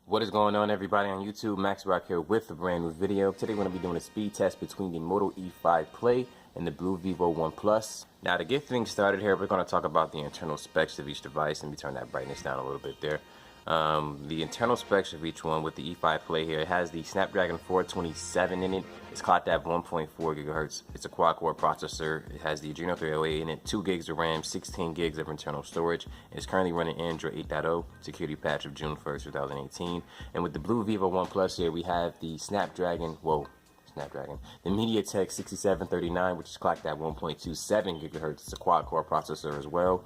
What is going on, everybody on YouTube? Max Rock here with a brand new video. Today we're going to be doing a speed test between the Moto E5 Play and the Blue Vivo One Plus. Now, to get things started here, we're going to talk about the internal specs of each device. Let me turn that brightness down a little bit there. The internal specs of each one with the E5 Play here, it has the Snapdragon 427 in it. It's clocked at 1.4 gigahertz. It's a quad-core processor. It has the Adreno 308 in it, 2 gigs of RAM, 16 gigs of internal storage. It's currently running Android 8.0, security patch of June 1st, 2018. And with the Blue Vivo One Plus here, we have the the MediaTek 6739, which is clocked at 1.27 gigahertz. It's a quad-core processor as well.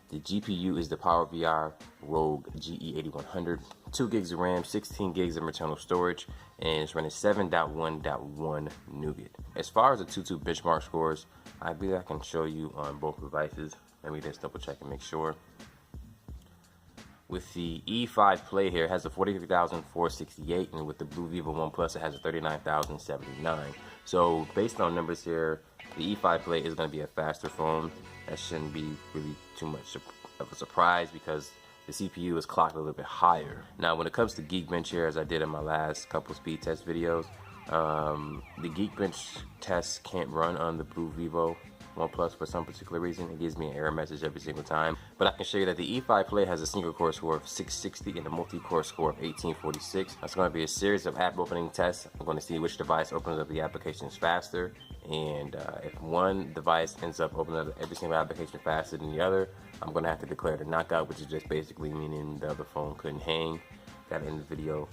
The GPU is the PowerVR Rogue GE8100, 2 gigs of RAM, 16 gigs of internal storage, and it's running 7.1.1 Nougat. As far as the Antutu benchmark scores, I believe I can show you on both devices. Let me just double check and make sure. With the E5 Play here, it has a 43,468, and with the Blue Vivo One Plus, it has a 39,079. So based on numbers here, the E5 Play is going to be a faster phone. That shouldn't be really too much of a surprise because the CPU is clocked a little bit higher. Now, when it comes to Geekbench here, as I did in my last couple speed test videos, the Geekbench test can't run on the Blue Vivo One Plus for some particular reason. It gives me an error message every single time. But I can show you that the E5 Play has a single core score of 660 and a multi-core score of 1846. That's going to be a series of app opening tests. I'm going to see which device opens up the applications faster. And if one device ends up opening up every single application faster than the other, I'm going to have to declare the knockout, which is just basically meaning the other phone couldn't hang. Got to end the video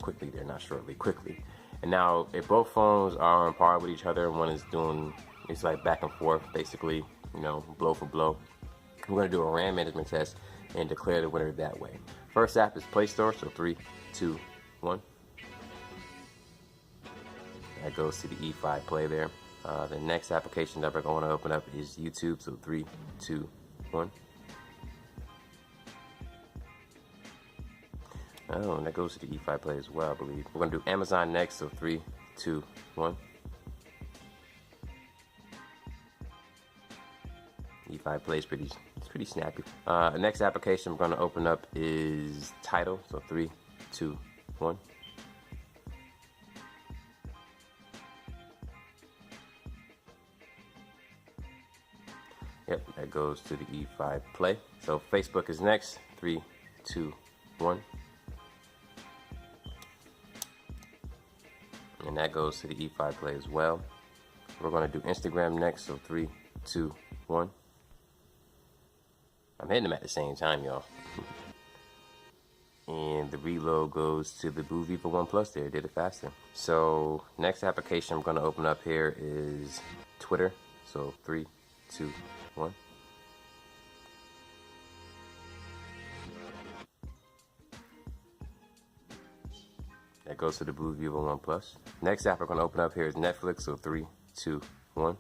quickly there, not shortly, quickly. And now, if both phones are on par with each other, one is doing, it's like back and forth, basically, you know, blow for blow. We're going to do a RAM management test and declare the winner that way. First app is Play Store, so 3, 2, 1. That goes to the E5 Play there. The next application that we're going to open up is YouTube, so 3, 2, 1. Oh, and that goes to the E5 Play as well, I believe. We're going to do Amazon next, so 3, 2, 1. E5 Play is pretty snappy. The next application we're going to open up is Tidal, so 3, 2, 1. Yep, that goes to the E5 Play. So Facebook is next. 3, 2, 1. And that goes to the E5 Play as well. We're going to do Instagram next. So 3, 2, 1. I'm hitting them at the same time, y'all. And the reload goes to the Blue Vivo One Plus there. Did it faster. So next application I'm going to open up here is Twitter. So 3, 2, 1. That goes to the Blue Vivo One Plus. Next app we're going to open up here is Netflix. So 3, 2, 1.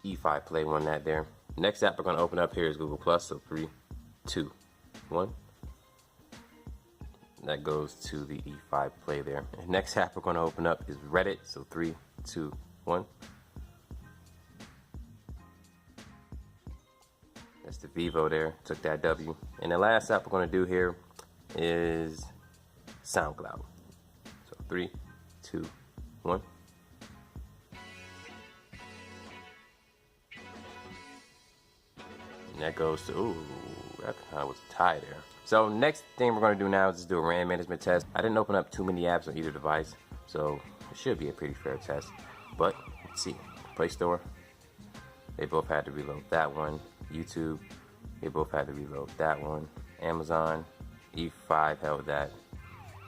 E5 Play won that there. Next app we're going to open up here is Google Plus. So 3, 2, 1. That goes to the E5 Play there. And next app we're going to open up is Reddit. So 3, 2, 1. That's the Vivo there. Took that W. And the last app we're going to do here is SoundCloud. So 3, 2, 1. And that goes to, ooh, that kind of was a tie there. So next thing we're going to do now is just do a RAM management test. I didn't open up too many apps on either device, so it should be a pretty fair test. But let's see. Play Store, they both had to reload that one. YouTube, they both had to reload that one. Amazon, E5 held that.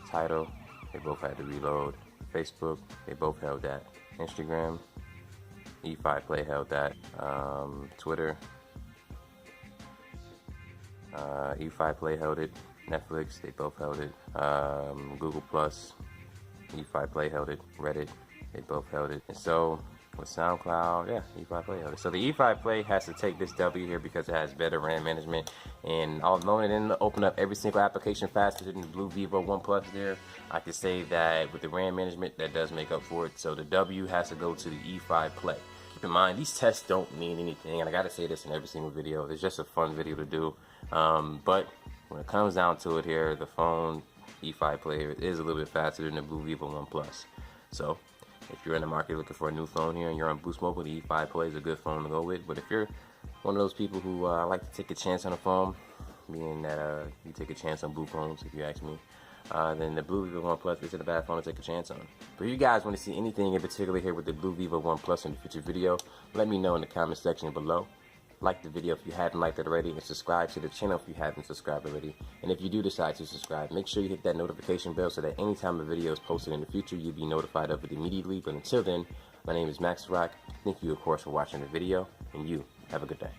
Tidal, they both had to reload. Facebook, they both held that. Instagram, E5 Play held that. Twitter, E5 Play held it. Netflix, they both held it. Google Plus, E5 Play held it. Reddit, they both held it. And so with SoundCloud, yeah, E5 Play held it. So the E5 Play has to take this W here because it has better RAM management. And although it didn't open up every single application faster than the Blue Vivo One Plus there, I could say that with the RAM management, that does make up for it. So the W has to go to the E5 Play. keep in mind, these tests don't mean anything, and I gotta say this in every single video. It's just a fun video to do. But when it comes down to it here, the phone E5 player is a little bit faster than the Blue Vivo 1 Plus. So if you're in the market looking for a new phone here and you're on Boost Mobile, the E5 Play is a good phone to go with. But if you're one of those people who like to take a chance on a phone, meaning that you take a chance on Blue phones, if you ask me, then the Blue Vivo 1 Plus isn't a bad phone to take a chance on. But if you guys want to see anything in particular here with the Blue Vivo 1 Plus in the future video, let me know in the comment section below. Like the video if you haven't liked it already, and subscribe to the channel if you haven't subscribed already. And if you do decide to subscribe, make sure you hit that notification bell so that anytime a video is posted in the future, you'll be notified of it immediately. But until then, my name is Max Rock. Thank you, of course, for watching the video, and you have a good day.